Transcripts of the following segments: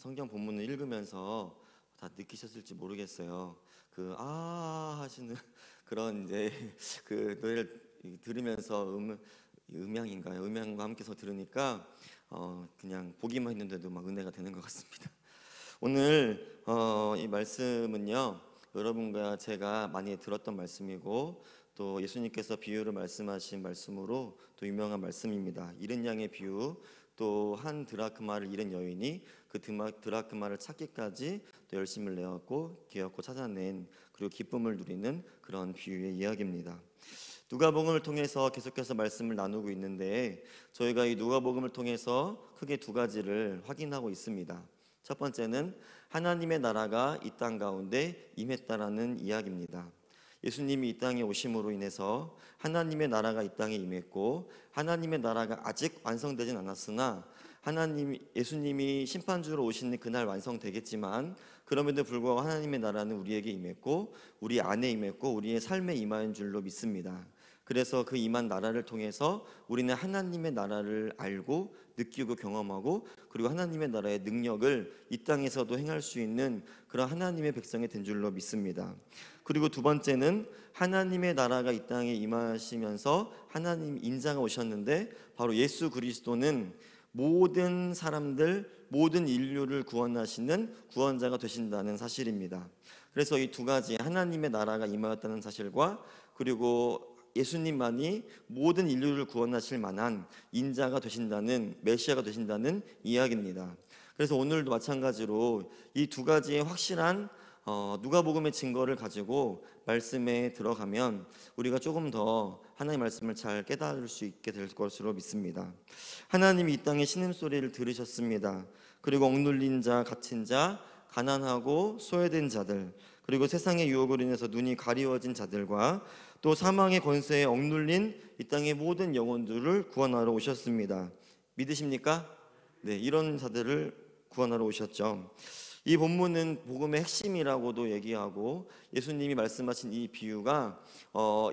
성경 본문을 읽으면서 다 느끼셨을지 모르겠어요. 하시는 그런 이제 그 노래를 들으면서 음향인가요? 음향과 함께서 들으니까 그냥 보기만 했는데도 막 은혜가 되는 것 같습니다. 오늘 이 말씀은요, 여러분과 제가 많이 들었던 말씀이고 또 예수님께서 비유를 말씀하신 말씀으로 또 유명한 말씀입니다. 잃은 양의 비유, 또 한 드라크마를 잃은 여인이 그 드라크마를 찾기까지 또 열심을 내었고 기었고 찾아낸, 그리고 기쁨을 누리는 그런 비유의 이야기입니다. 누가복음을 통해서 계속해서 말씀을 나누고 있는데, 저희가 이 누가복음을 통해서 크게 두 가지를 확인하고 있습니다. 첫 번째는 하나님의 나라가 이 땅 가운데 임했다라는 이야기입니다. 예수님이 이 땅에 오심으로 인해서 하나님의 나라가 이 땅에 임했고, 하나님의 나라가 아직 완성되진 않았으나 예수님이 심판주로 오시는 그날 완성되겠지만, 그럼에도 불구하고 하나님의 나라는 우리에게 임했고 우리 안에 임했고 우리의 삶에 임하는 줄로 믿습니다. 그래서 그 임한 나라를 통해서 우리는 하나님의 나라를 알고 느끼고 경험하고, 그리고 하나님의 나라의 능력을 이 땅에서도 행할 수 있는 그런 하나님의 백성이 된 줄로 믿습니다. 그리고 두 번째는 하나님의 나라가 이 땅에 임하시면서 하나님 인자가 오셨는데, 바로 예수 그리스도는 모든 사람들, 모든 인류를 구원하시는 구원자가 되신다는 사실입니다. 그래서 이 두 가지, 하나님의 나라가 임하였다는 사실과 그리고 예수님만이 모든 인류를 구원하실 만한 인자가 되신다는, 메시아가 되신다는 이야기입니다. 그래서 오늘도 마찬가지로 이 두 가지의 확실한 누가복음의 증거를 가지고 말씀에 들어가면 우리가 조금 더 하나님의 말씀을 잘 깨달을 수 있게 될 것으로 믿습니다. 하나님이 이 땅에 신음소리를 들으셨습니다. 그리고 억눌린 자, 갇힌 자, 가난하고 소외된 자들, 그리고 세상의 유혹으로 인해서 눈이 가리워진 자들과 또 사망의 권세에 억눌린 이 땅의 모든 영혼들을 구원하러 오셨습니다. 믿으십니까? 네, 이런 자들을 구원하러 오셨죠. 이 본문은 복음의 핵심이라고도 얘기하고, 예수님이 말씀하신 이 비유가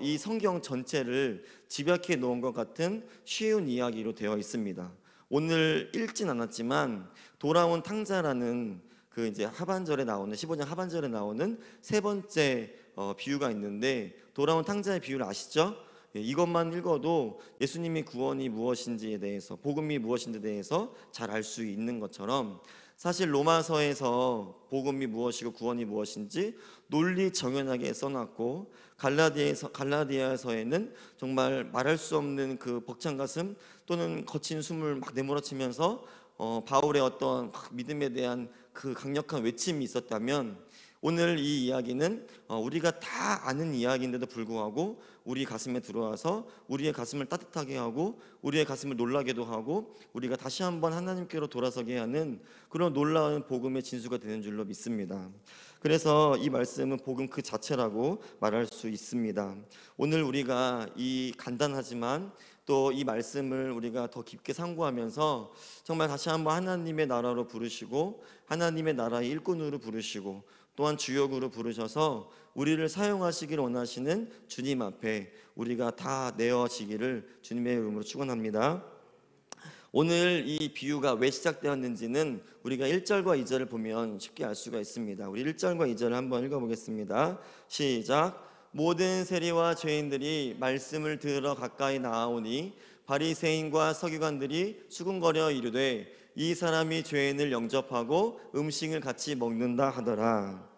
이 성경 전체를 집약해 놓은 것 같은 쉬운 이야기로 되어 있습니다. 오늘 읽진 않았지만 돌아온 탕자라는 그 이제 하반절에 나오는 15장 하반절에 나오는 세 번째 비유가 있는데, 돌아온 탕자의 비유를 아시죠? 이것만 읽어도 예수님의 구원이 무엇인지에 대해서, 복음이 무엇인지에 대해서 잘 알 수 있는 것처럼, 사실 로마서에서 복음이 무엇이고 구원이 무엇인지 논리 정연하게 써놨고, 갈라디아서에는 정말 말할 수 없는 그 벅찬 가슴 또는 거친 숨을 막 내몰아치면서 바울의 어떤 믿음에 대한 그 강력한 외침이 있었다면, 오늘 이 이야기는 우리가 다 아는 이야기인데도 불구하고 우리 가슴에 들어와서 우리의 가슴을 따뜻하게 하고 우리의 가슴을 놀라게도 하고 우리가 다시 한번 하나님께로 돌아서게 하는 그런 놀라운 복음의 진수가 되는 줄로 믿습니다. 그래서 이 말씀은 복음 그 자체라고 말할 수 있습니다. 오늘 우리가 이 간단하지만 또 이 말씀을 우리가 더 깊게 상고하면서 정말 다시 한번 하나님의 나라로 부르시고 하나님의 나라의 일꾼으로 부르시고 또한 주역으로 부르셔서 우리를 사용하시길 원하시는 주님 앞에 우리가 다 내어지기를 주님의 이름으로 축원합니다. 오늘 이 비유가 왜 시작되었는지는 우리가 1절과 2절을 보면 쉽게 알 수가 있습니다. 우리 1절과 2절을 한번 읽어보겠습니다. 시작. 모든 세리와 죄인들이 말씀을 들으러 가까이 나아오니 바리새인과 서기관들이 수군거려 이르되 이 사람이 죄인을 영접하고 음식을 같이 먹는다 하더라.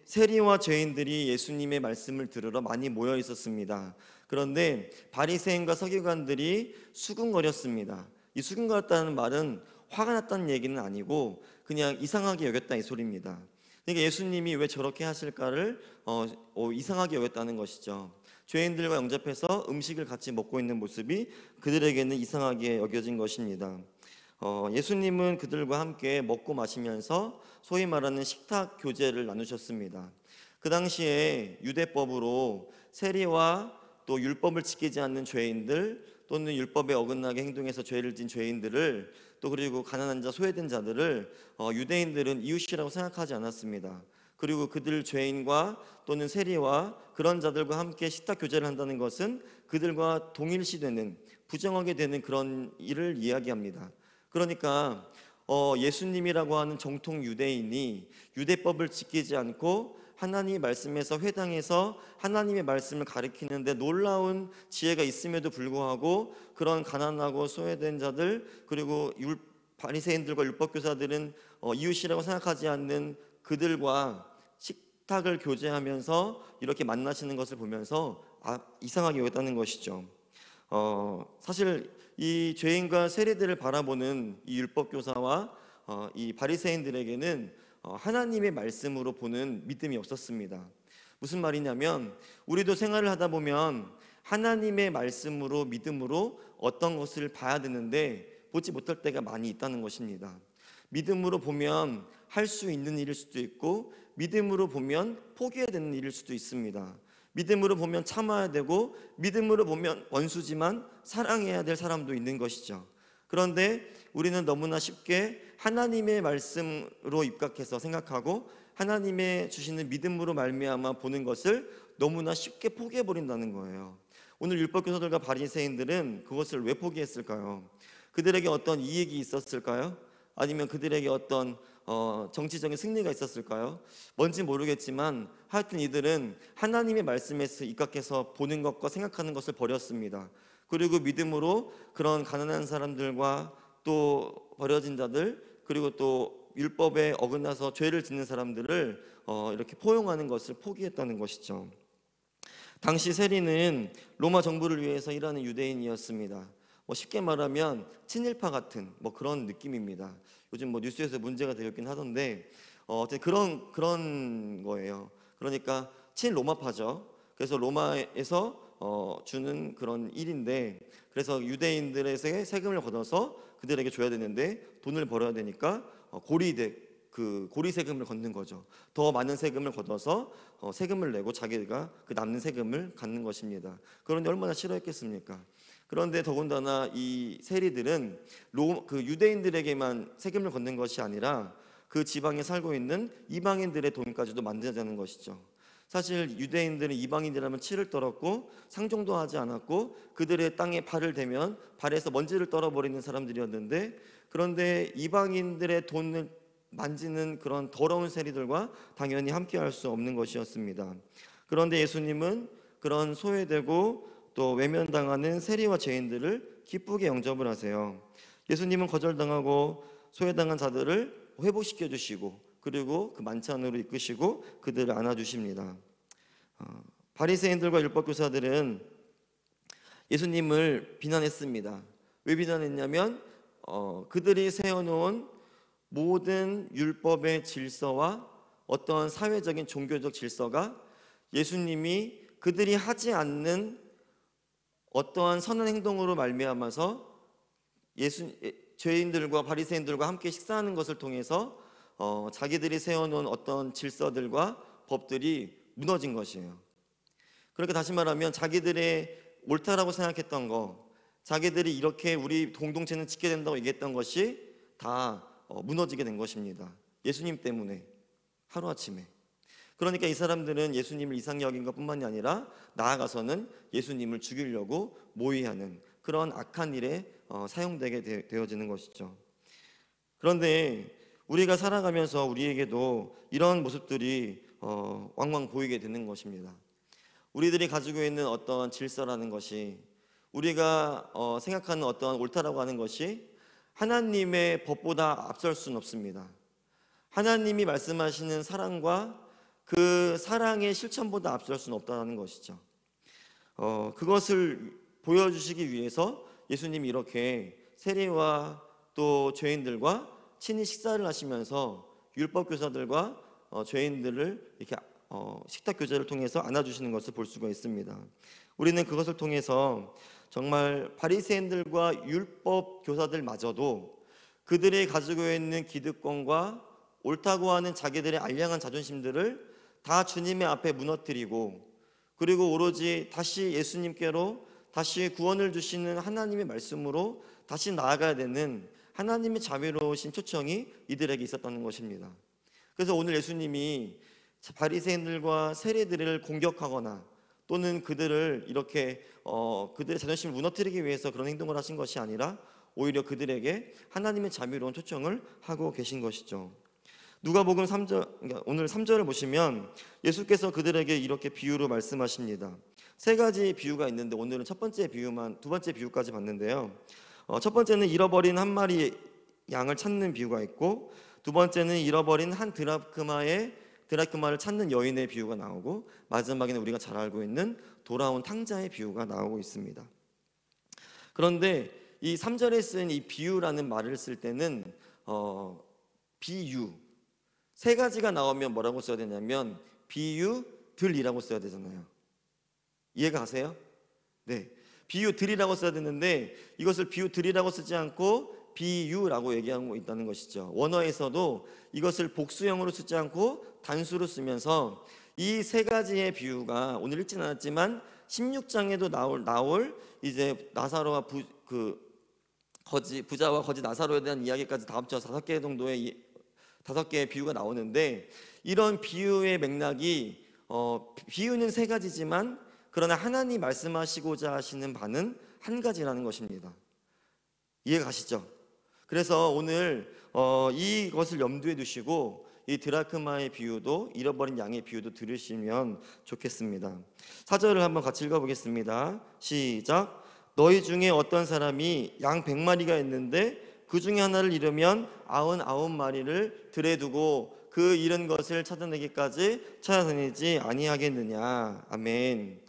세리와 죄인들이 예수님의 말씀을 들으러 많이 모여 있었습니다. 그런데 바리새인과 서기관들이 수군거렸습니다. 이 수군거렸다는 말은 화가 났다는 얘기는 아니고 그냥 이상하게 여겼다 이 소리입니다. 그러니까 예수님이 왜 저렇게 하실까를 이상하게 여겼다는 것이죠. 죄인들과 영접해서 음식을 같이 먹고 있는 모습이 그들에게는 이상하게 여겨진 것입니다. 예수님은 그들과 함께 먹고 마시면서 소위 말하는 식탁 교제를 나누셨습니다. 그 당시에 유대법으로 세리와 또 율법을 지키지 않는 죄인들 또는 율법에 어긋나게 행동해서 죄를 진 죄인들을, 또 그리고 가난한 자, 소외된 자들을 유대인들은 이웃이라고 생각하지 않았습니다. 그리고 그들 죄인과 또는 세리와 그런 자들과 함께 식탁 교제를 한다는 것은 그들과 동일시되는, 부정하게 되는 그런 일을 이야기합니다. 그러니까 예수님이라고 하는 정통 유대인이 유대법을 지키지 않고 하나님의 말씀에서 회당에서 하나님의 말씀을 가리키는데 놀라운 지혜가 있음에도 불구하고 그런 가난하고 소외된 자들, 그리고 바리새인들과 율법교사들은 이웃이라고 생각하지 않는 그들과 식탁을 교제하면서 이렇게 만나시는 것을 보면서 이상하게 여겼다는 것이죠. 사실 이 죄인과 세리들을 바라보는 이 율법교사와 이 바리새인들에게는 하나님의 말씀으로 보는 믿음이 없었습니다. 무슨 말이냐면, 우리도 생활을 하다 보면 하나님의 말씀으로, 믿음으로 어떤 것을 봐야 되는데 보지 못할 때가 많이 있다는 것입니다. 믿음으로 보면 할 수 있는 일일 수도 있고, 믿음으로 보면 포기해야 되는 일일 수도 있습니다. 믿음으로 보면 참아야 되고, 믿음으로 보면 원수지만 사랑해야 될 사람도 있는 것이죠. 그런데 우리는 너무나 쉽게 하나님의 말씀으로 입각해서 생각하고 하나님의 주시는 믿음으로 말미암아 보는 것을 너무나 쉽게 포기해버린다는 거예요. 오늘 율법교사들과 바리새인들은 그것을 왜 포기했을까요? 그들에게 어떤 이익이 있었을까요? 아니면 그들에게 어떤 정치적인 승리가 있었을까요? 뭔지 모르겠지만 하여튼 이들은 하나님의 말씀에서 입각해서 보는 것과 생각하는 것을 버렸습니다. 그리고 믿음으로 그런 가난한 사람들과 또 버려진 자들, 그리고 또 율법에 어긋나서 죄를 짓는 사람들을 이렇게 포용하는 것을 포기했다는 것이죠. 당시 세리는 로마 정부를 위해서 일하는 유대인이었습니다. 쉽게 말하면 친일파 같은 그런 느낌입니다. 요즘 뉴스에서 문제가 되었긴 하던데 그런 거예요. 그러니까 친로마파죠. 그래서 로마에서 주는 그런 일인데, 그래서 유대인들의 세금을 걷어서 그들에게 줘야 되는데 돈을 벌어야 되니까 고리 세금을 걷는 거죠. 더 많은 세금을 걷어서 세금을 내고 자기가 그 남는 세금을 갖는 것입니다. 그런데 얼마나 싫어했겠습니까? 그런데 더군다나 이 세리들은 그 유대인들에게만 세금을 걷는 것이 아니라 그 지방에 살고 있는 이방인들의 돈까지도 만들자는 것이죠. 사실 유대인들은 이방인이라면 치를 떨었고 상종도 하지 않았고 그들의 땅에 발을 대면 발에서 먼지를 떨어버리는 사람들이었는데, 그런데 이방인들의 돈을 만지는 그런 더러운 세리들과 당연히 함께할 수 없는 것이었습니다. 그런데 예수님은 그런 소외되고 또 외면당하는 세리와 죄인들을 기쁘게 영접을 하세요. 예수님은 거절당하고 소외당한 자들을 회복시켜 주시고, 그리고 그 만찬으로 이끄시고 그들을 안아주십니다. 바리새인들과 율법교사들은 예수님을 비난했습니다. 왜 비난했냐면 그들이 세워놓은 모든 율법의 질서와 어떤 사회적인 종교적 질서가 예수님이 그들이 하지 않는 어떠한 선한 행동으로 말미암아서 죄인들과 바리새인들과 함께 식사하는 것을 통해서 자기들이 세워놓은 어떤 질서들과 법들이 무너진 것이에요. 그러니까 다시 말하면 자기들의 옳다라고 생각했던 거, 자기들이 이렇게 우리 공동체는 지켜야 된다고 얘기했던 것이 다 무너지게 된 것입니다. 예수님 때문에, 하루아침에. 그러니까 이 사람들은 예수님을 이상히 여긴 것뿐만이 아니라 나아가서는 예수님을 죽이려고 모의하는 그런 악한 일에 사용되게 되어지는 것이죠. 그런데 우리가 살아가면서 우리에게도 이런 모습들이 왕왕 보이게 되는 것입니다. 우리들이 가지고 있는 어떤 질서라는 것이, 우리가 생각하는 어떤 옳다라고 하는 것이 하나님의 법보다 앞설 수는 없습니다. 하나님이 말씀하시는 사랑과 그 사랑의 실천보다 앞설 수는 없다는 것이죠. 그것을 보여주시기 위해서 예수님이 이렇게 세리와 또 죄인들과 친히 식사를 하시면서 율법교사들과 죄인들을 이렇게 식탁 교제를 통해서 안아주시는 것을 볼 수가 있습니다. 우리는 그것을 통해서 정말 바리새인들과 율법교사들마저도 그들이 가지고 있는 기득권과 옳다고 하는 자기들의 알량한 자존심들을 다 주님의 앞에 무너뜨리고, 그리고 오로지 다시 예수님께로 다시 구원을 주시는 하나님의 말씀으로 다시 나아가야 되는 하나님의 자비로우신 초청이 이들에게 있었다는 것입니다. 그래서 오늘 예수님이 바리새인들과 세리들을 공격하거나 또는 그들을 이렇게 그들의 자존심을 무너뜨리기 위해서 그런 행동을 하신 것이 아니라 오히려 그들에게 하나님의 자비로운 초청을 하고 계신 것이죠. 누가복음 3절, 그러니까 오늘 3절을 보시면 예수께서 그들에게 이렇게 비유로 말씀하십니다. 세 가지 비유가 있는데 오늘은 첫 번째 비유만, 두 번째 비유까지 봤는데요. 첫 번째는 잃어버린 한 마리 양을 찾는 비유가 있고, 두 번째는 잃어버린 한 드라크마를 찾는 여인의 비유가 나오고, 마지막에는 우리가 잘 알고 있는 돌아온 탕자의 비유가 나오고 있습니다. 그런데 이 3절에 쓴 이 비유라는 말을 쓸 때는 비유 세 가지가 나오면 뭐라고 써야 되냐면 비유들이라고 써야 되잖아요. 이해가 가세요? 네, 비유들이라고 써야 되는데 이것을 비유들이라고 쓰지 않고 비유라고 얘기하고 있다는 것이죠. 원어에서도 이것을 복수형으로 쓰지 않고 단수로 쓰면서 이 세 가지의 비유가 오늘 읽진 않았지만 16장에도 나올 이제 나사로와 부자와 거지 나사로에 대한 이야기까지 다 합쳐서 5개 정도의 5개의 비유가 나오는데, 이런 비유의 맥락이 비유는 세 가지지만 그러나 하나님 말씀하시고자 하시는 바는 한 가지라는 것입니다. 이해가 가시죠? 그래서 오늘 이것을 염두에 두시고 이 드라크마의 비유도 잃어버린 양의 비유도 들으시면 좋겠습니다. 4절을 한번 같이 읽어보겠습니다. 시작. 너희 중에 어떤 사람이 양 100마리가 있는데 그 중에 하나를 잃으면 99마리를 들에 두고 그 잃은 것을 찾아내기까지 찾아다니지 아니하겠느냐. 아멘.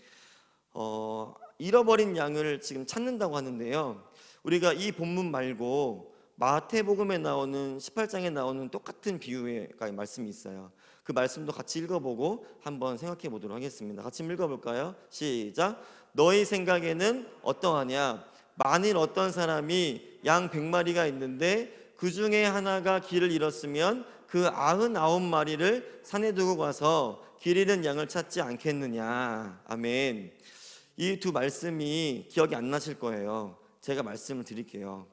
잃어버린 양을 지금 찾는다고 하는데요, 우리가 이 본문 말고 마태복음에 나오는 18장에 나오는 똑같은 비유의 말씀이 있어요. 그 말씀도 같이 읽어보고 한번 생각해 보도록 하겠습니다. 같이 읽어볼까요? 시작. 너희 생각에는 어떠하냐? 만일 어떤 사람이 양 100마리가 있는데 그 중에 하나가 길을 잃었으면 그 99마리를 산에 두고 가서 길 잃은 양을 찾지 않겠느냐. 아멘. 이 두 말씀이 기억이 안 나실 거예요. 제가 말씀을 드릴게요.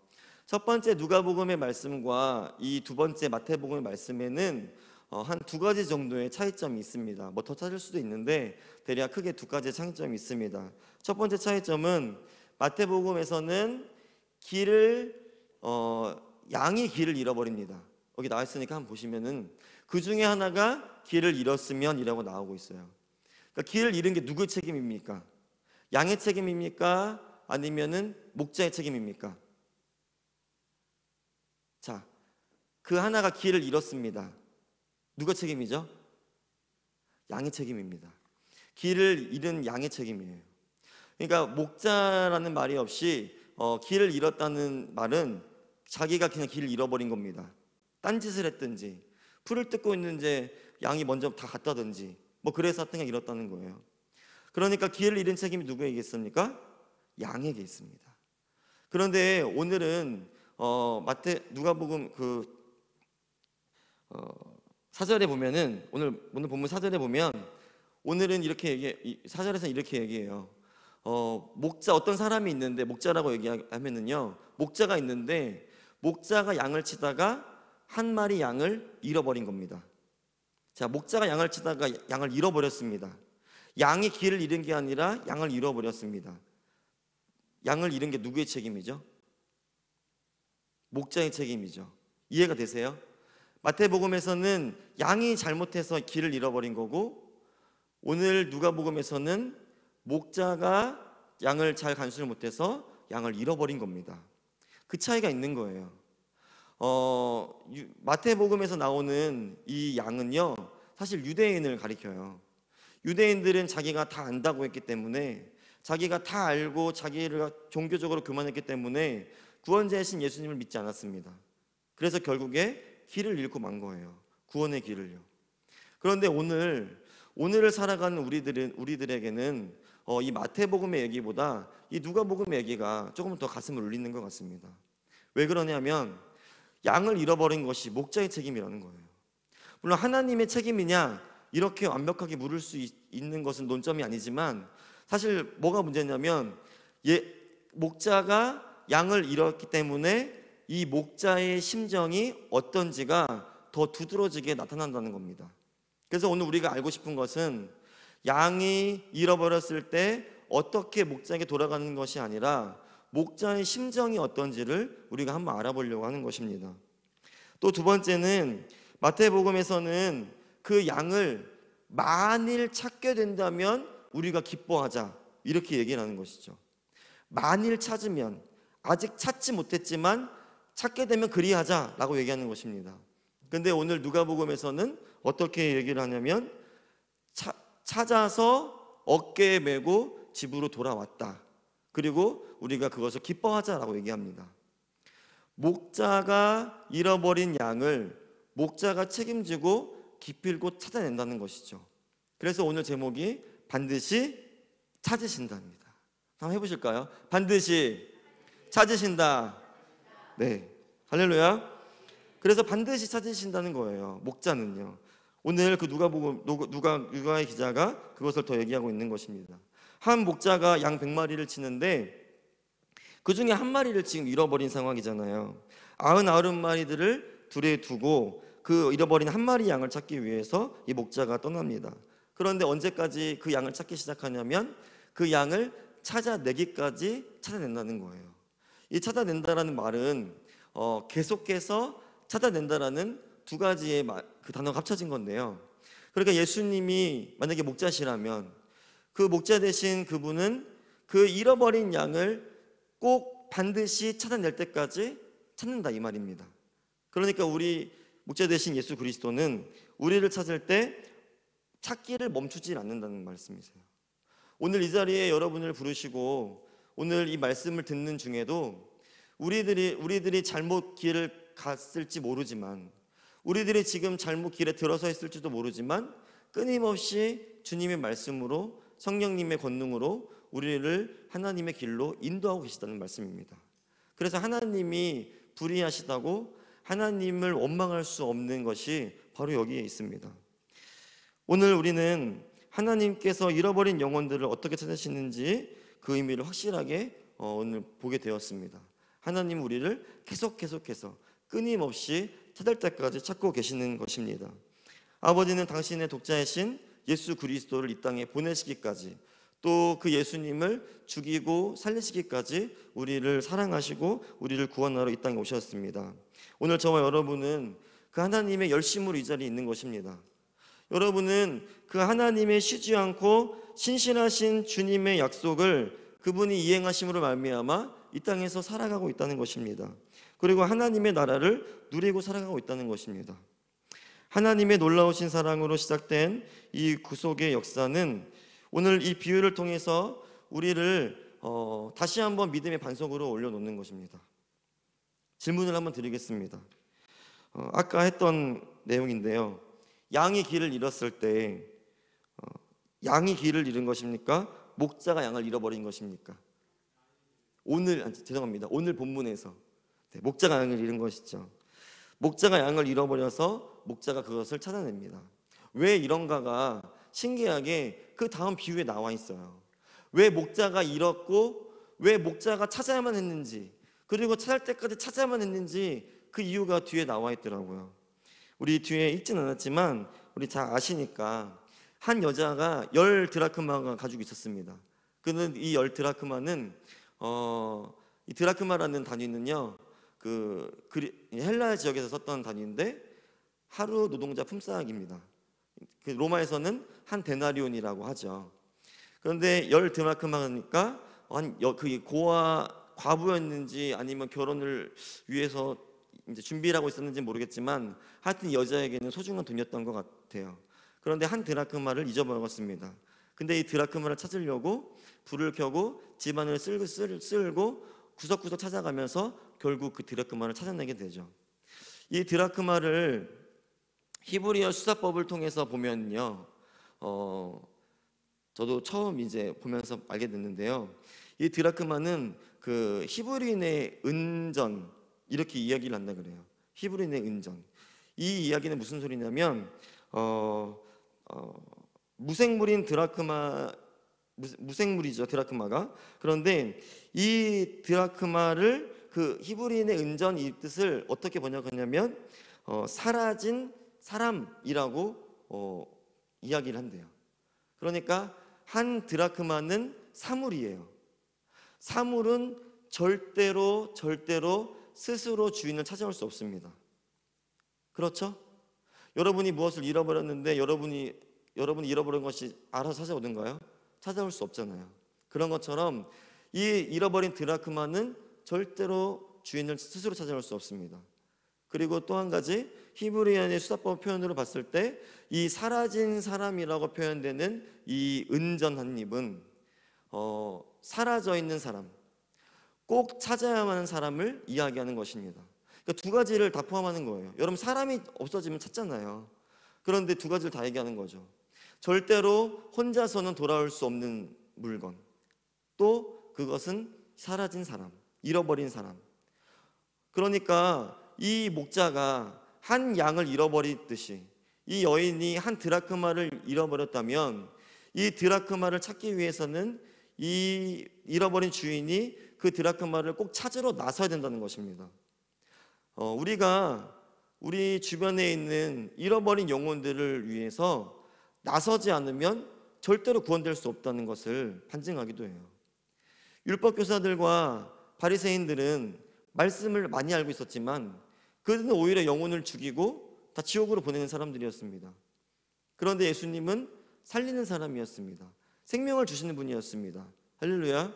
첫 번째 누가복음의 말씀과 이 두 번째 마태복음의 말씀에는 한 2가지 정도의 차이점이 있습니다. 뭐 더 찾을 수도 있는데 대략 크게 2가지 차이점이 있습니다. 첫 번째 차이점은 마태복음에서는 양이 길을 잃어버립니다. 여기 나와 있으니까 한번 보시면은 그 중에 하나가 길을 잃었으면 이라고 나오고 있어요. 그러니까 길을 잃은 게 누구의 책임입니까? 양의 책임입니까? 아니면은 목자의 책임입니까? 자, 그 하나가 길을 잃었습니다. 누가 책임이죠? 양의 책임입니다. 길을 잃은 양의 책임이에요. 그러니까 목자라는 말이 없이 길을 잃었다는 말은 자기가 그냥 길을 잃어버린 겁니다. 딴짓을 했든지 풀을 뜯고 있는지 양이 먼저 다 갔다든지 뭐 그래서 하여튼 잃었다는 거예요. 그러니까 길을 잃은 책임이 누구에게 있습니까? 양에게 있습니다. 그런데 오늘은 누가복음 4절에 보면은 오늘 본문 4절에 보면 오늘은 이렇게 4절에서 이렇게 얘기해요. 어떤 사람이 있는데, 목자라고 얘기하면은요, 목자가 있는데 목자가 양을 치다가 한 마리 양을 잃어버린 겁니다. 자, 목자가 양을 치다가 양을 잃어버렸습니다. 양이 길을 잃은 게 아니라 양을 잃어버렸습니다. 양을 잃은 게 누구의 책임이죠? 목자의 책임이죠. 이해가 되세요? 마태복음에서는 양이 잘못해서 길을 잃어버린 거고, 오늘 누가복음에서는 목자가 양을 잘 간수를 못해서 양을 잃어버린 겁니다. 그 차이가 있는 거예요. 마태복음에서 나오는 이 양은요, 사실 유대인을 가리켜요. 유대인들은 자기가 다 안다고 했기 때문에, 자기가 다 알고 자기를 종교적으로 교만했기 때문에 구원자이신 예수님을 믿지 않았습니다. 그래서 결국에 길을 잃고 만 거예요. 구원의 길을요. 그런데 오늘을 살아가는 우리들에게는 이 마태복음의 얘기보다 이 누가복음의 얘기가 조금 더 가슴을 울리는 것 같습니다. 왜 그러냐면 양을 잃어버린 것이 목자의 책임이라는 거예요. 물론 하나님의 책임이냐 이렇게 완벽하게 물을 수 있는 것은 논점이 아니지만, 사실 뭐가 문제냐면 목자가 양을 잃었기 때문에 이 목자의 심정이 어떤지가 더 두드러지게 나타난다는 겁니다. 그래서 오늘 우리가 알고 싶은 것은 양이 잃어버렸을 때 어떻게 목자에게 돌아가는 것이 아니라 목자의 심정이 어떤지를 우리가 한번 알아보려고 하는 것입니다. 또 두 번째는 마태복음에서는 그 양을 만일 찾게 된다면 우리가 기뻐하자, 이렇게 얘기를 하는 것이죠. 만일 찾으면, 아직 찾지 못했지만 찾게 되면 그리하자라고 얘기하는 것입니다. 근데 오늘 누가복음에서는 어떻게 얘기를 하냐면 찾아서 어깨에 메고 집으로 돌아왔다. 그리고 우리가 그것을 기뻐하자라고 얘기합니다. 목자가 잃어버린 양을 목자가 책임지고 기필고 찾아낸다는 것이죠. 그래서 오늘 제목이 반드시 찾으신다입니다. 한번 해보실까요? 반드시 찾으신다. 네, 할렐루야. 그래서 반드시 찾으신다는 거예요. 목자는요. 오늘 그 누가의 기자가 그것을 더 얘기하고 있는 것입니다. 한 목자가 양 100마리를 치는데 그 중에 한 마리를 지금 잃어버린 상황이잖아요. 99마리들을 둘에 두고 그 잃어버린 한 마리 양을 찾기 위해서 이 목자가 떠납니다. 그런데 언제까지 그 양을 찾기 시작하냐면 그 양을 찾아내기까지 찾아낸다는 거예요. 이 찾아낸다라는 말은 계속해서 찾아낸다라는 두 가지의 그 단어가 합쳐진 건데요. 그러니까 예수님이 만약에 목자시라면 그 목자 되신 그분은 그 잃어버린 양을 꼭 반드시 찾아낼 때까지 찾는다, 이 말입니다. 그러니까 우리 목자 되신 예수 그리스도는 우리를 찾을 때 찾기를 멈추지 않는다는 말씀이세요. 오늘 이 자리에 여러분을 부르시고 오늘 이 말씀을 듣는 중에도 우리들이 잘못 길을 갔을지 모르지만, 우리들이 지금 잘못 길에 들어서 있을지도 모르지만 끊임없이 주님의 말씀으로, 성령님의 권능으로 우리를 하나님의 길로 인도하고 계시다는 말씀입니다. 그래서 하나님이 불의하시다고 하나님을 원망할 수 없는 것이 바로 여기에 있습니다. 오늘 우리는 하나님께서 잃어버린 영혼들을 어떻게 찾으시는지 그 의미를 확실하게 오늘 보게 되었습니다. 하나님 우리를 계속해서 끊임없이 찾을 때까지 찾고 계시는 것입니다. 아버지는 당신의 독자이신 예수 그리스도를 이 땅에 보내시기까지, 또 그 예수님을 죽이고 살리시기까지 우리를 사랑하시고 우리를 구원하러 이 땅에 오셨습니다. 오늘 저와 여러분은 그 하나님의 열심으로 이 자리에 있는 것입니다. 여러분은 그 하나님의 쉬지 않고 신실하신 주님의 약속을 그분이 이행하심으로 말미암아 이 땅에서 살아가고 있다는 것입니다. 그리고 하나님의 나라를 누리고 살아가고 있다는 것입니다. 하나님의 놀라우신 사랑으로 시작된 이 구속의 역사는 오늘 이 비유를 통해서 우리를 다시 한번 믿음의 반석으로 올려놓는 것입니다. 질문을 한번 드리겠습니다. 아까 했던 내용인데요. 양이 길을 잃었을 때 양이 길을 잃은 것입니까? 목자가 양을 잃어버린 것입니까? 오늘 본문에서 목자가 양을 잃은 것이죠. 목자가 양을 잃어버려서 목자가 그것을 찾아냅니다. 왜 이런가가 신기하게 그 다음 비유에 나와 있어요. 왜 목자가 잃었고 왜 목자가 찾아야만 했는지, 그리고 찾을 때까지 찾아야만 했는지 그 이유가 뒤에 나와 있더라고요. 우리 뒤에 읽진 않았지만 우리 잘 아시니까 한 여자가 10드라크마가 가지고 있었습니다. 그는 이 10드라크마는 이 드라크마라는 단위는요, 헬라 지역에서 썼던 단위인데 하루 노동자 품삯입니다. 로마에서는 한 데나리온이라고 하죠. 그런데 10드라크마니까 그 과부였는지 아니면 결혼을 위해서 이제 준비를 하고 있었는지 모르겠지만 하여튼 여자에게는 소중한 돈이었던 것 같아요. 그런데 한 드라크마를 잊어먹었습니다. 근데 이 드라크마를 찾으려고 불을 켜고 집안을 쓸고 구석구석 찾아가면서 결국 그 드라크마를 찾아내게 되죠. 이 드라크마를 히브리어 수사법을 통해서 보면요, 저도 처음 이제 보면서 알게 됐는데요. 이 드라크마는 그 히브리인의 은전, 이렇게 이야기를 한다 그래요. 히브리인의 은전. 이 이야기는 무슨 소리냐면 무생물인 드라크마, 무생물이죠, 드라크마가. 그런데 이 드라크마를 그 히브리인의 은전, 이 뜻을 어떻게 번역하냐면 사라진 사람이라고 이야기를 한대요. 그러니까 한 드라크마는 사물이에요. 사물은 절대로 스스로 주인을 찾아올 수 없습니다. 그렇죠? 여러분이 무엇을 잃어버렸는데 여러분이 잃어버린 것이 알아서 찾아오던가요? 찾아올 수 없잖아요. 그런 것처럼 이 잃어버린 드라크마는 절대로 주인을 스스로 찾아올 수 없습니다. 그리고 또 한 가지, 히브리어의 수사법 표현으로 봤을 때 이 사라진 사람이라고 표현되는 이 은전 한 입은 사라져 있는 사람, 꼭 찾아야만 하는 사람을 이야기하는 것입니다. 그러니까 두 가지를 다 포함하는 거예요. 여러분, 사람이 없어지면 찾잖아요. 그런데 두 가지를 다 얘기하는 거죠. 절대로 혼자서는 돌아올 수 없는 물건, 또 그것은 사라진 사람, 잃어버린 사람. 그러니까 이 목자가 한 양을 잃어버리듯이 이 여인이 한 드라크마를 잃어버렸다면 이 드라크마를 찾기 위해서는 이 잃어버린 주인이 그 드라크마를 꼭 찾으러 나서야 된다는 것입니다. 우리가 우리 주변에 있는 잃어버린 영혼들을 위해서 나서지 않으면 절대로 구원될 수 없다는 것을 반증하기도 해요. 율법 교사들과 바리새인들은 말씀을 많이 알고 있었지만 그들은 오히려 영혼을 죽이고 다 지옥으로 보내는 사람들이었습니다. 그런데 예수님은 살리는 사람이었습니다. 생명을 주시는 분이었습니다. 할렐루야.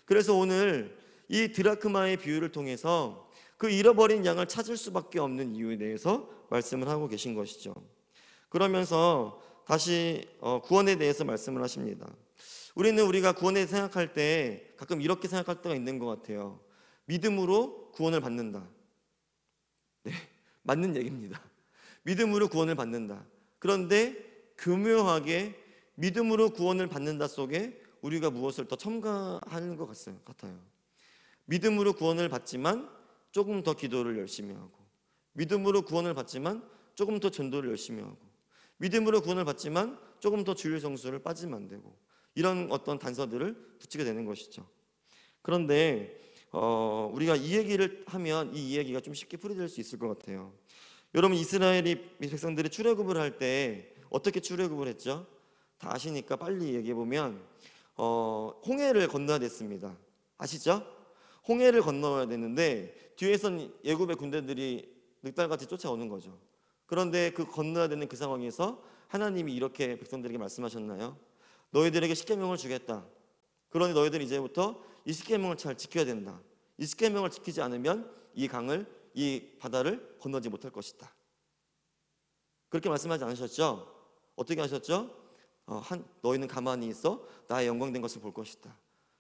그래서 오늘 이 드라크마의 비유를 통해서 그 잃어버린 양을 찾을 수밖에 없는 이유에 대해서 말씀을 하고 계신 것이죠. 그러면서 다시 구원에 대해서 말씀을 하십니다. 우리가 구원에 생각할 때 가끔 이렇게 생각할 때가 있는 것 같아요. 믿음으로 구원을 받는다. 네, 맞는 얘기입니다. 믿음으로 구원을 받는다. 그런데 교묘하게 믿음으로 구원을 받는다 속에 우리가 무엇을 더 첨가하는 것 같아요. 믿음으로 구원을 받지만 조금 더 기도를 열심히 하고, 믿음으로 구원을 받지만 조금 더 전도를 열심히 하고, 믿음으로 구원을 받지만 조금 더 주일 성수를 빠지면 안 되고, 이런 어떤 단서들을 붙이게 되는 것이죠. 그런데 우리가 이 얘기를 하면 이 이야기가 좀 쉽게 풀이될 수 있을 것 같아요. 여러분, 이스라엘이 백성들이 출애굽을 할 때 어떻게 출애굽을 했죠? 다 아시니까 빨리 얘기해 보면 홍해를 건너야 됐습니다. 아시죠? 홍해를 건너야 되는데 뒤에선 애굽의 군대들이 늑달같이 쫓아오는 거죠. 그런데 그 건너야 되는 그 상황에서 하나님이 이렇게 백성들에게 말씀하셨나요? 너희들에게 십계명을 주겠다. 그러니 너희들은 이제부터 이 십계명을 잘 지켜야 된다. 이 십계명을 지키지 않으면 이 바다를 건너지 못할 것이다. 그렇게 말씀하지 않으셨죠? 어떻게 하셨죠? 너희는 가만히 있어 나의 영광된 것을 볼 것이다.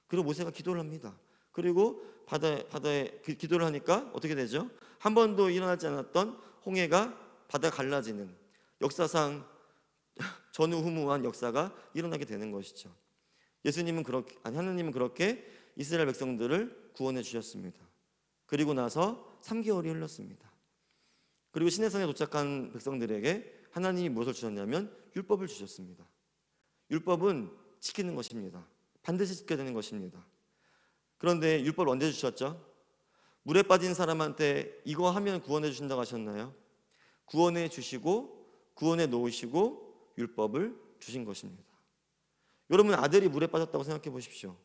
그리고 모세가 기도를 합니다. 그리고 바다에 기도를 하니까 어떻게 되죠? 한 번도 일어나지 않았던 홍해가 바다 갈라지는 역사상 전후무한 역사가 일어나게 되는 것이죠. 하나님은 그렇게 이스라엘 백성들을 구원해 주셨습니다. 그리고 나서 3개월이 흘렀습니다. 그리고 시내산에 도착한 백성들에게 하나님이 무엇을 주셨냐면 율법을 주셨습니다. 율법은 지키는 것입니다. 반드시 지켜야 되는 것입니다. 그런데 율법을 언제 주셨죠? 물에 빠진 사람한테 이거 하면 구원해 주신다고 하셨나요? 구원해 주시고 구원해 놓으시고 율법을 주신 것입니다. 여러분, 아들이 물에 빠졌다고 생각해 보십시오.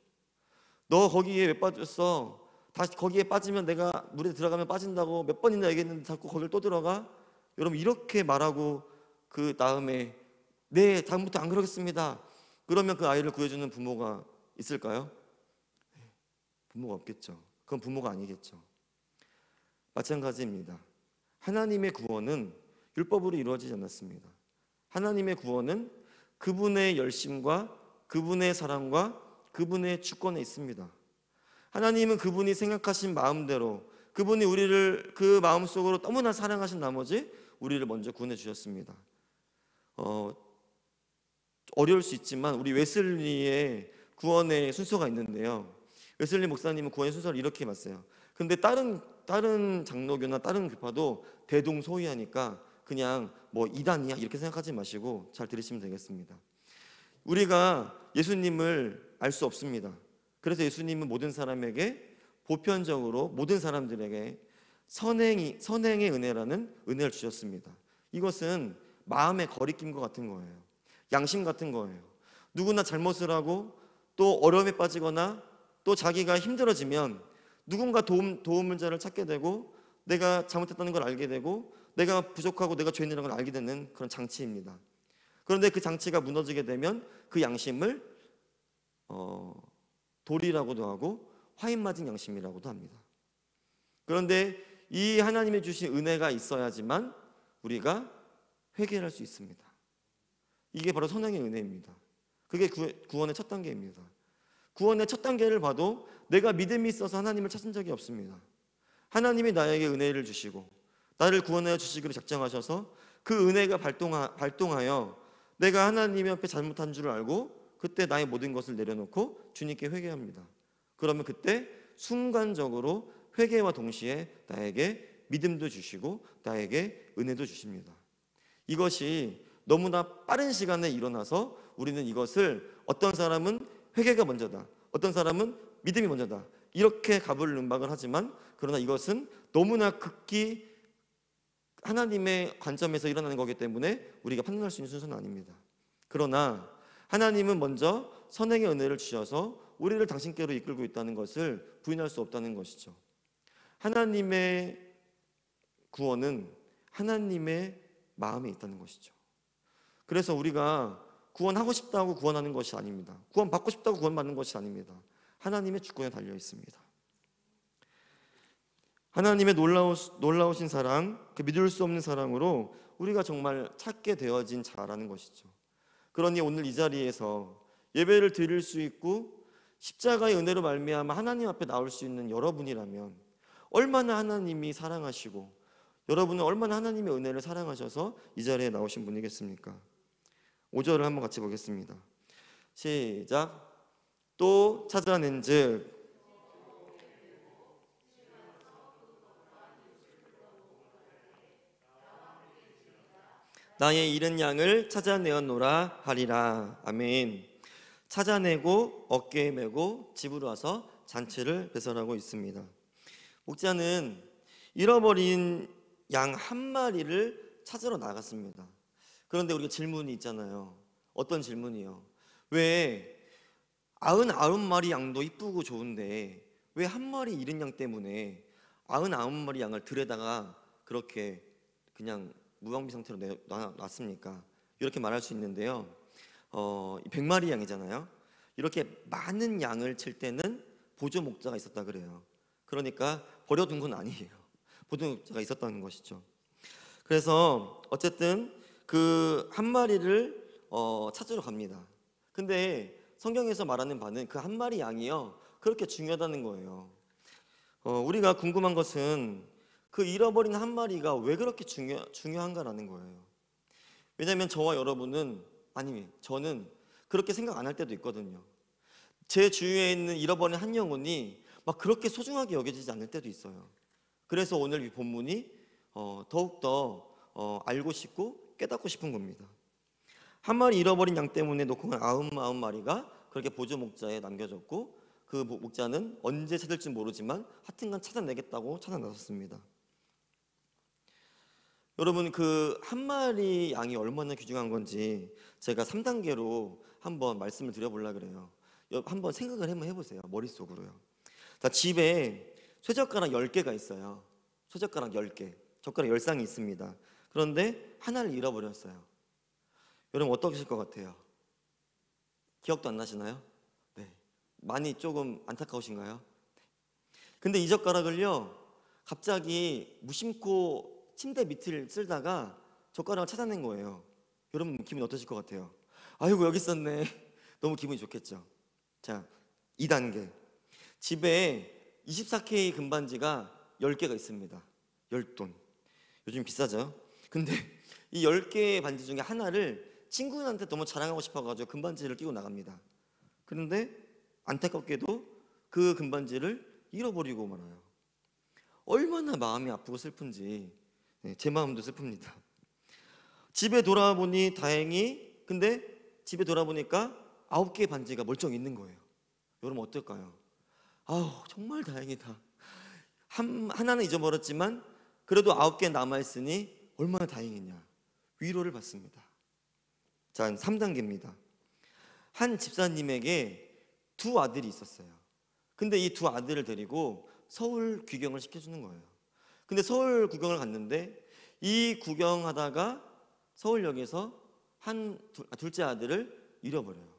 너 거기에 왜 빠졌어? 다시 거기에 빠지면 내가 물에 들어가면 빠진다고 몇 번이나 얘기했는데 자꾸 거기를 또 들어가? 여러분, 이렇게 말하고 그 다음에 네, 다음부터 안 그러겠습니다. 그러면 그 아이를 구해주는 부모가 있을까요? 부모가 없겠죠. 그건 부모가 아니겠죠. 마찬가지입니다. 하나님의 구원은 율법으로 이루어지지 않았습니다. 하나님의 구원은 그분의 열심과 그분의 사랑과 그분의 주권에 있습니다. 하나님은 그분이 생각하신 마음대로 그분이 우리를 그 마음속으로 너무나 사랑하신 나머지 우리를 먼저 구원해 주셨습니다. 어려울 수 있지만 우리 웨슬리의 구원의 순서가 있는데요. 웨슬리 목사님은 구원의 순서를 이렇게 봤어요. 근데 다른 장로교나 다른 교파도 대동소이하니까 그냥 뭐 이단이야 이렇게 생각하지 마시고 잘 들으시면 되겠습니다. 우리가 예수님을 알 수 없습니다. 그래서 예수님은 모든 사람에게 보편적으로 모든 사람들에게 선행의 은혜라는 은혜를 주셨습니다. 이것은 마음의 거리낌과 같은 거예요. 양심 같은 거예요. 누구나 잘못을 하고 또 어려움에 빠지거나 또 자기가 힘들어지면 누군가 도움을 자를 찾게 되고 내가 잘못했다는 걸 알게 되고 내가 부족하고 내가 죄인이라는 걸 알게 되는 그런 장치입니다. 그런데 그 장치가 무너지게 되면 그 양심을 돌이라고도 하고 화인 맞은 양심이라고도 합니다. 그런데 이 하나님이 주신 은혜가 있어야지만 우리가 회개할 수 있습니다. 이게 바로 선행의 은혜입니다. 그게 구원의 첫 단계입니다. 구원의 첫 단계를 봐도 내가 믿음이 있어서 하나님을 찾은 적이 없습니다. 하나님이 나에게 은혜를 주시고 나를 구원하여 주시기로 작정하셔서 그 은혜가 발동하여 내가 하나님 앞에 잘못한 줄 알고 그때 나의 모든 것을 내려놓고 주님께 회개합니다. 그러면 그때 순간적으로 회개와 동시에 나에게 믿음도 주시고 나에게 은혜도 주십니다. 이것이 너무나 빠른 시간에 일어나서 우리는 이것을 어떤 사람은 회개가 먼저다, 어떤 사람은 믿음이 먼저다 이렇게 가불능박을 하지만 그러나 이것은 너무나 극히 하나님의 관점에서 일어나는 거기 때문에 우리가 판단할 수 있는 순서는 아닙니다. 그러나 하나님은 먼저 선행의 은혜를 주셔서 우리를 당신께로 이끌고 있다는 것을 부인할 수 없다는 것이죠. 하나님의 구원은 하나님의 마음에 있다는 것이죠. 그래서 우리가 구원하고 싶다고 구원하는 것이 아닙니다. 구원받고 싶다고 구원받는 것이 아닙니다. 하나님의 주권에 달려 있습니다. 하나님의 놀라우신 사랑, 그 믿을 수 없는 사랑으로 우리가 정말 찾게 되어진 자라는 것이죠. 그러니 오늘 이 자리에서 예배를 드릴 수 있고 십자가의 은혜로 말미암아 하나님 앞에 나올 수 있는 여러분이라면 얼마나 하나님이 사랑하시고 여러분은 얼마나 하나님의 은혜를 사랑하셔서 이 자리에 나오신 분이겠습니까? 5절을 한번 같이 보겠습니다. 시작. 또 찾아낸즉 나의 잃은 양을 찾아내었노라 하리라. 아멘. 찾아내고 어깨에 메고 집으로 와서 잔치를 배설하고 있습니다. 목자는 잃어버린 양 한 마리를 찾으러 나갔습니다. 그런데 우리가 질문이 있잖아요. 어떤 질문이요? 왜 99마리 양도 이쁘고 좋은데 왜 한 마리 잃은 양 때문에 99마리 양을 들에다가 그렇게 그냥 무방비 상태로 놨습니까? 이렇게 말할 수 있는데요. 100마리 양이잖아요. 이렇게 많은 양을 칠 때는 보조 목자가 있었다 그래요. 그러니까 버려둔 건 아니에요. 보조 목자가 있었다는 것이죠. 그래서 어쨌든 그 한 마리를 찾으러 갑니다. 근데 성경에서 말하는 바는 그 한 마리 양이요 그렇게 중요하다는 거예요. 우리가 궁금한 것은 그 잃어버린 한 마리가 왜 그렇게 중요한가라는 거예요. 왜냐하면 저와 여러분은 저는 그렇게 생각 안 할 때도 있거든요. 제 주위에 있는 잃어버린 한 영혼이 막 그렇게 소중하게 여겨지지 않을 때도 있어요. 그래서 오늘 이 본문이 더욱더 알고 싶고 깨닫고 싶은 겁니다. 한 마리 잃어버린 양 때문에 놓고 간 99마리가 그렇게 보조 목자에 남겨졌고 그 목자는 언제 찾을지 모르지만 하여튼간 찾아내겠다고 찾아 나섰습니다. 여러분 그 한 마리 양이 얼마나 귀중한 건지 제가 3단계로 한번 말씀을 드려보려고 그래요. 한번 생각을 한번 해보세요. 머릿속으로요. 자, 집에 쇠젓가락 10개가 있어요. 쇠젓가락 10개, 젓가락 10쌍이 있습니다. 그런데 하나를 잃어버렸어요. 여러분 어떠실 것 같아요? 기억도 안 나시나요? 네, 많이 조금 안타까우신가요? 근데 이 젓가락을요 갑자기 무심코 침대 밑을 쓸다가 젓가락을 찾아낸 거예요. 여러분 기분이 어떠실 것 같아요? 아이고 여기 있었네. 너무 기분이 좋겠죠. 자, 2단계. 집에 24K 금반지가 10개가 있습니다. 10돈. 요즘 비싸죠? 근데 이 10개의 반지 중에 하나를 친구한테 너무 자랑하고 싶어가지고 금반지를 끼고 나갑니다. 그런데 안타깝게도 그 금반지를 잃어버리고 말아요. 얼마나 마음이 아프고 슬픈지 제 마음도 슬픕니다. 집에 돌아보니 다행히 근데 집에 돌아보니까 9개의 반지가 멀쩡히 있는 거예요. 여러분 어떨까요? 아우 정말 다행이다. 하나는 잊어버렸지만 그래도 9개 남아있으니 얼마나 다행이냐. 위로를 받습니다. 자, 3단계입니다. 한 집사님에게 두 아들이 있었어요. 근데 이 두 아들을 데리고 서울 귀경을 시켜주는 거예요. 근데 서울 구경을 갔는데 이 구경하다가 서울역에서 둘째 아들을 잃어버려요.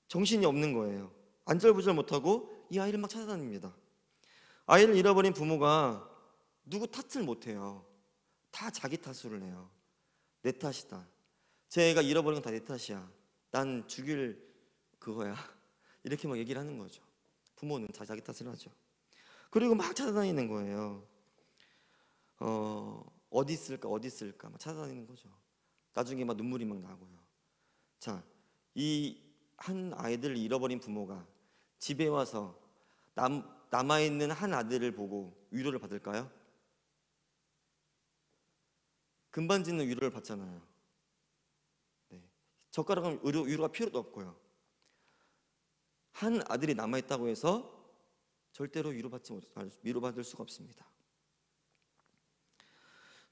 정신이 없는 거예요. 안절부절 못하고 이 아이를 막 찾아다닙니다. 아이를 잃어버린 부모가 누구 탓을 못해요. 다 자기 탓을 해요. 내 탓이다. 제 애가 잃어버린 건 다 내 탓이야. 난 죽일 그거야. 이렇게 막 얘기를 하는 거죠. 부모는 자기 탓을 하죠. 그리고 막 찾아다니는 거예요. 어디 있을까 막 찾아다니는 거죠. 나중에 막 눈물이 막 나고요. 자, 이 한 아이들을 잃어버린 부모가 집에 와서 남아있는 한 아들을 보고 위로를 받을까요? 금반지는 위로를 받잖아요. 네. 젓가락은 위로가 필요도 없고요. 한 아들이 남아있다고 해서 절대로 위로받을 수가 없습니다.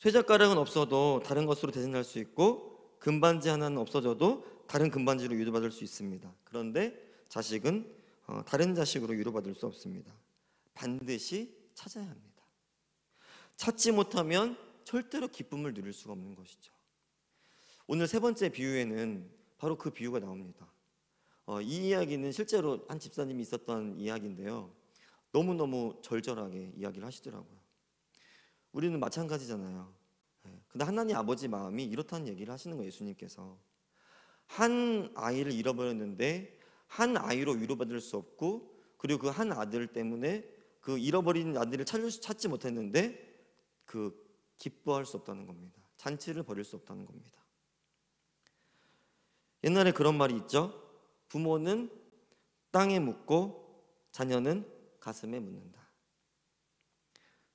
쇠젓가락은 없어도 다른 것으로 대신할 수 있고 금반지 하나는 없어져도 다른 금반지로 위로받을 수 있습니다. 그런데 자식은 다른 자식으로 위로받을 수 없습니다. 반드시 찾아야 합니다. 찾지 못하면 절대로 기쁨을 누릴 수가 없는 것이죠. 오늘 세 번째 비유에는 바로 그 비유가 나옵니다. 이 이야기는 실제로 한 집사님이 있었던 이야기인데요. 너무너무 절절하게 이야기를 하시더라고요. 우리는 마찬가지잖아요. 근데 하나님 아버지 마음이 이렇다는 얘기를 하시는 거예요. 예수님께서 한 아이를 잃어버렸는데 한 아이로 위로받을 수 없고, 그리고 그 한 아들 때문에 그 잃어버린 아들을 찾지 못했는데 기뻐할 수 없다는 겁니다. 잔치를 벌일 수 없다는 겁니다. 옛날에 그런 말이 있죠. 부모는 땅에 묻고 자녀는 가슴에 묻는다.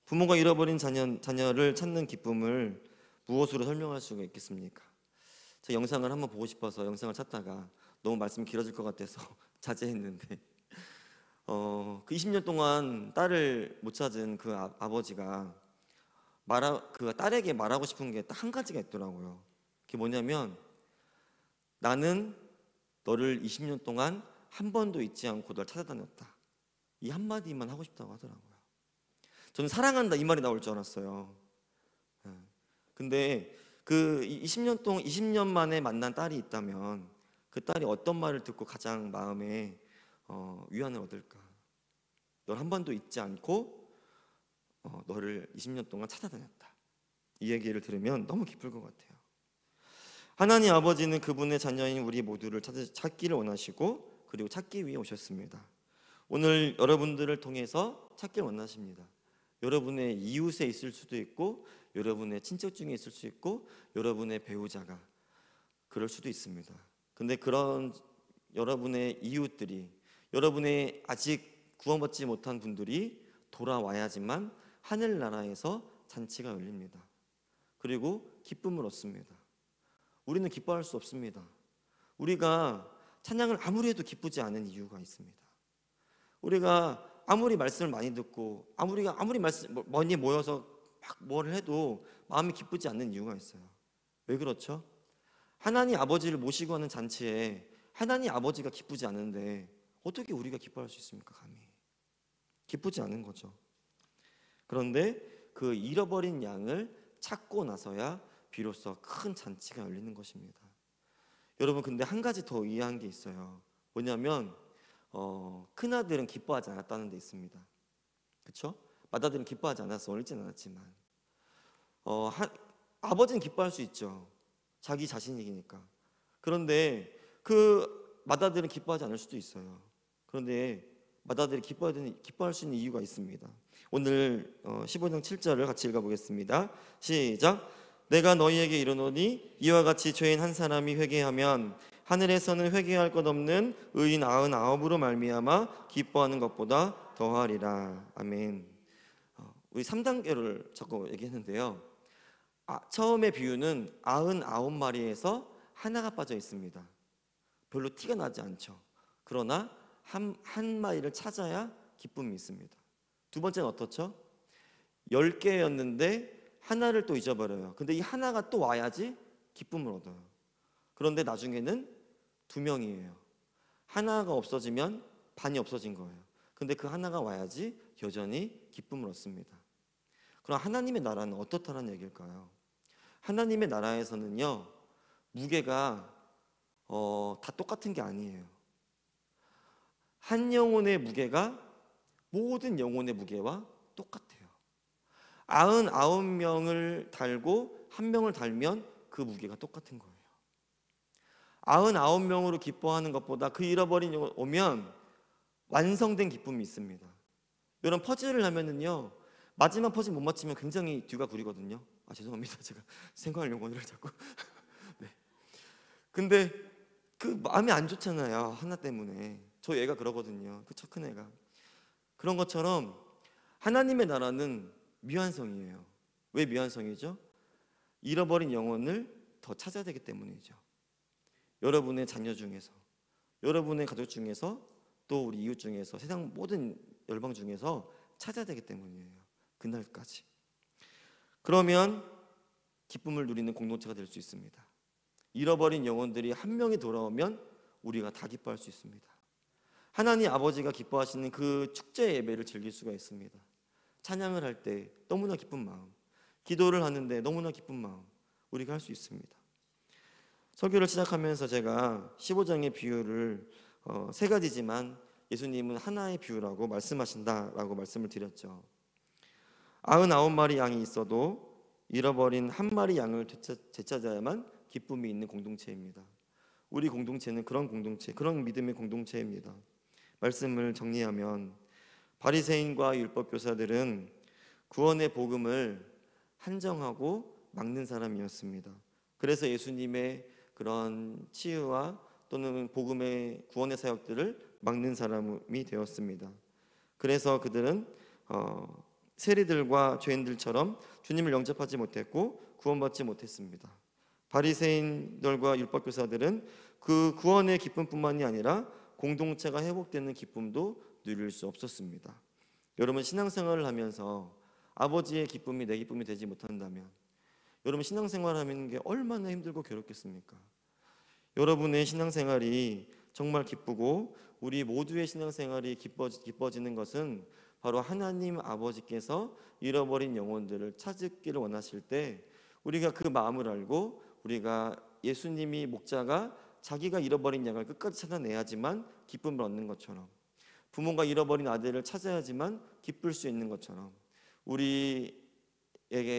부모가 잃어버린 자녀를 찾는 기쁨을 무엇으로 설명할 수가 있겠습니까? 저 영상을 한번 보고 싶어서 영상을 찾다가 너무 말씀이 길어질 것 같아서 자제했는데 그 20년 동안 딸을 못 찾은 그 아버지가 그 딸에게 말하고 싶은 게 딱 한 가지가 있더라고요. 그게 뭐냐면 나는 너를 20년 동안 한 번도 잊지 않고 널 찾아다녔다. 이 한마디만 하고 싶다고 하더라고요. 저는 사랑한다 이 말이 나올 줄 알았어요. 근데 그 20년 만에 만난 딸이 있다면 그 딸이 어떤 말을 듣고 가장 마음에 위안을 얻을까? 널 한 번도 잊지 않고 너를 20년 동안 찾아다녔다. 이 얘기를 들으면 너무 기쁠 것 같아요. 하나님 아버지는 그분의 자녀인 우리 모두를 찾기를 원하시고 그리고 찾기 위해 오셨습니다. 오늘 여러분들을 통해서 찾기를 원하십니다. 여러분의 이웃에 있을 수도 있고 여러분의 친척 중에 있을 수 있고 여러분의 배우자가 그럴 수도 있습니다. 근데 그런 여러분의 이웃들이, 여러분의 아직 구원받지 못한 분들이 돌아와야지만 하늘나라에서 잔치가 열립니다. 그리고 기쁨을 얻습니다. 우리는 기뻐할 수 없습니다. 우리가 찬양을 아무리 해도 기쁘지 않은 이유가 있습니다. 우리가 아무리 말씀을 많이 듣고 아무리 많이 모여서 막 뭘 해도 마음이 기쁘지 않는 이유가 있어요. 왜 그렇죠? 하나님 아버지를 모시고 하는 잔치에 하나님 아버지가 기쁘지 않은데 어떻게 우리가 기뻐할 수 있습니까? 감히 기쁘지 않은 거죠. 그런데 그 잃어버린 양을 찾고 나서야 비로소 큰 잔치가 열리는 것입니다. 여러분, 근데 한 가지 더 이해한 게 있어요. 뭐냐면 큰아들은 기뻐하지 않았다는 데 있습니다. 그렇죠? 맏아들은 기뻐하지 않았어. 어리진 않았지만 아버지는 기뻐할 수 있죠. 자기 자신이니까. 그런데 그 맏아들은 기뻐하지 않을 수도 있어요. 그런데 맏아들이 기뻐할 수 있는 이유가 있습니다. 오늘 15장 7절을 같이 읽어보겠습니다. 시작. 내가 너희에게 이르노니 이와 같이 죄인 한 사람이 회개하면 하늘에서는 회개할 것 없는 의인 99으로 말미암아 기뻐하는 것보다 더하리라. 아멘. 우리 3단계를 자꾸 얘기했는데요. 처음의 비유는 99마리에서 하나가 빠져 있습니다. 별로 티가 나지 않죠. 그러나 한 마리를 찾아야 기쁨이 있습니다. 두 번째는 어떻죠? 10개였는데 하나를 또 잊어버려요. 근데 이 하나가 또 와야지 기쁨을 얻어요. 그런데 나중에는 2명이에요. 하나가 없어지면 반이 없어진 거예요. 근데 그 하나가 와야지 여전히 기쁨을 얻습니다. 그럼 하나님의 나라는 어떻다는 얘기일까요? 하나님의 나라에서는요, 무게가 다 똑같은 게 아니에요. 한 영혼의 무게가 모든 영혼의 무게와 똑같아요. 99명을 달고 한 명을 달면 그 무게가 똑같은 거예요. 99명으로 기뻐하는 것보다 그 잃어버린 영혼 오면 완성된 기쁨이 있습니다. 이런 퍼즐을 하면은요, 마지막 퍼즐 못 맞추면 굉장히 뒤가 구리거든요. 죄송합니다. 제가 생활 용어를 자꾸. 네. 근데 그 마음이 안 좋잖아요. 하나 때문에. 저 애가 그러거든요. 그 저 큰 애가. 그런 것처럼 하나님의 나라는 미완성이에요. 왜 미완성이죠? 잃어버린 영혼을 더 찾아야 되기 때문이죠. 여러분의 자녀 중에서, 여러분의 가족 중에서, 또 우리 이웃 중에서, 세상 모든 열방 중에서 찾아야 되기 때문이에요. 그날까지. 그러면 기쁨을 누리는 공동체가 될 수 있습니다. 잃어버린 영혼들이 한 명이 돌아오면 우리가 다 기뻐할 수 있습니다. 하나님 아버지가 기뻐하시는 그 축제 예배를 즐길 수가 있습니다. 찬양을 할 때 너무나 기쁜 마음, 기도를 하는데 너무나 기쁜 마음, 우리가 할 수 있습니다. 설교를 시작하면서 제가 15장의 비유를 세 가지지만 예수님은 하나의 비유라고 말씀하신다라고 말씀을 드렸죠. 99마리 양이 있어도 잃어버린 한 마리 양을 되찾아야만 기쁨이 있는 공동체입니다. 우리 공동체는 그런 공동체, 그런 믿음의 공동체입니다. 말씀을 정리하면 바리새인과 율법교사들은 구원의 복음을 한정하고 막는 사람이었습니다. 그래서 예수님의 그런 치유와 또는 복음의 구원의 사역들을 막는 사람이 되었습니다. 그래서 그들은 세리들과 죄인들처럼 주님을 영접하지 못했고 구원받지 못했습니다. 바리새인들과 율법교사들은 그 구원의 기쁨뿐만이 아니라 공동체가 회복되는 기쁨도 누릴 수 없었습니다. 여러분, 신앙생활을 하면서 아버지의 기쁨이 내 기쁨이 되지 못한다면 여러분, 신앙생활을 하는 게 얼마나 힘들고 괴롭겠습니까? 여러분의 신앙생활이 정말 기쁘고 우리 모두의 신앙생활이 기뻐지는 것은 바로 하나님 아버지께서 잃어버린 영혼들을 찾기를 원하실 때 우리가 그 마음을 알고 우리가 예수님이 목자가 자기가 잃어버린 양을 끝까지 찾아내야지만 기쁨을 얻는 것처럼, 부모가 잃어버린 아들을 찾아야지만 기쁠 수 있는 것처럼, 우리에게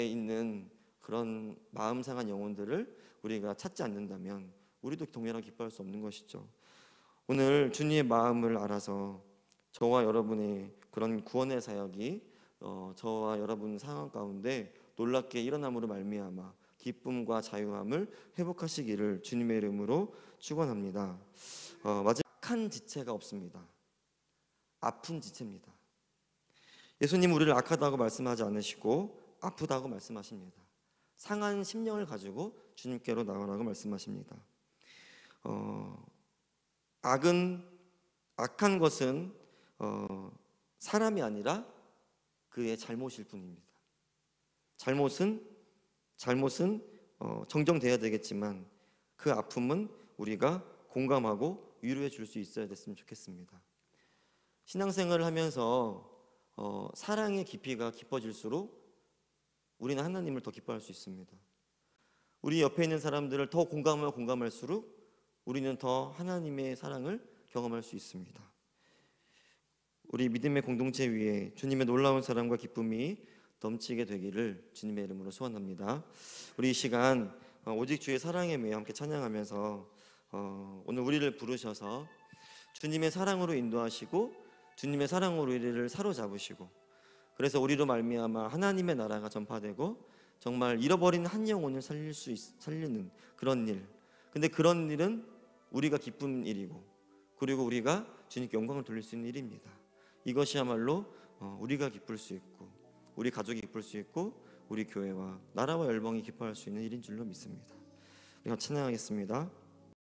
있는 그런 마음 상한 영혼들을 우리가 찾지 않는다면 우리도 동일하게 기뻐할 수 없는 것이죠. 오늘 주님의 마음을 알아서 저와 여러분의 그런 구원의 사역이 저와 여러분 상황 가운데 놀랍게 일어남으로 말미암아 기쁨과 자유함을 회복하시기를 주님의 이름으로 축원합니다. 악한 지체가 없습니다. 아픈 지체입니다. 예수님 우리를 악하다고 말씀하지 않으시고 아프다고 말씀하십니다. 상한 심령을 가지고 주님께로 나오라고 말씀하십니다. 악한 것은 사람이 아니라 그의 잘못일 뿐입니다. 잘못은 정정돼야 되겠지만 그 아픔은 우리가 공감하고 위로해 줄 수 있어야 됐으면 좋겠습니다. 신앙생활을 하면서 사랑의 깊이가 깊어질수록 우리는 하나님을 더 기뻐할 수 있습니다. 우리 옆에 있는 사람들을 더 공감할수록 우리는 더 하나님의 사랑을 경험할 수 있습니다. 우리 믿음의 공동체 위에 주님의 놀라운 사랑과 기쁨이 넘치게 되기를 주님의 이름으로 소원합니다. 우리 이 시간 오직 주의 사랑에 매여 함께 찬양하면서 오늘 우리를 부르셔서 주님의 사랑으로 인도하시고 주님의 사랑으로 우리를 사로잡으시고 그래서 우리로 말미암아 하나님의 나라가 전파되고 정말 잃어버린 한 영혼을 살리는 그런 일. 근데 그런 일은 우리가 기쁜 일이고 그리고 우리가 주님께 영광을 돌릴 수 있는 일입니다. 이것이야말로 우리가 기쁠 수 있고 우리 가족이 기쁠 수 있고 우리 교회와 나라와 열방이 기뻐할 수 있는 일인 줄로 믿습니다. 우리가 찬양하겠습니다.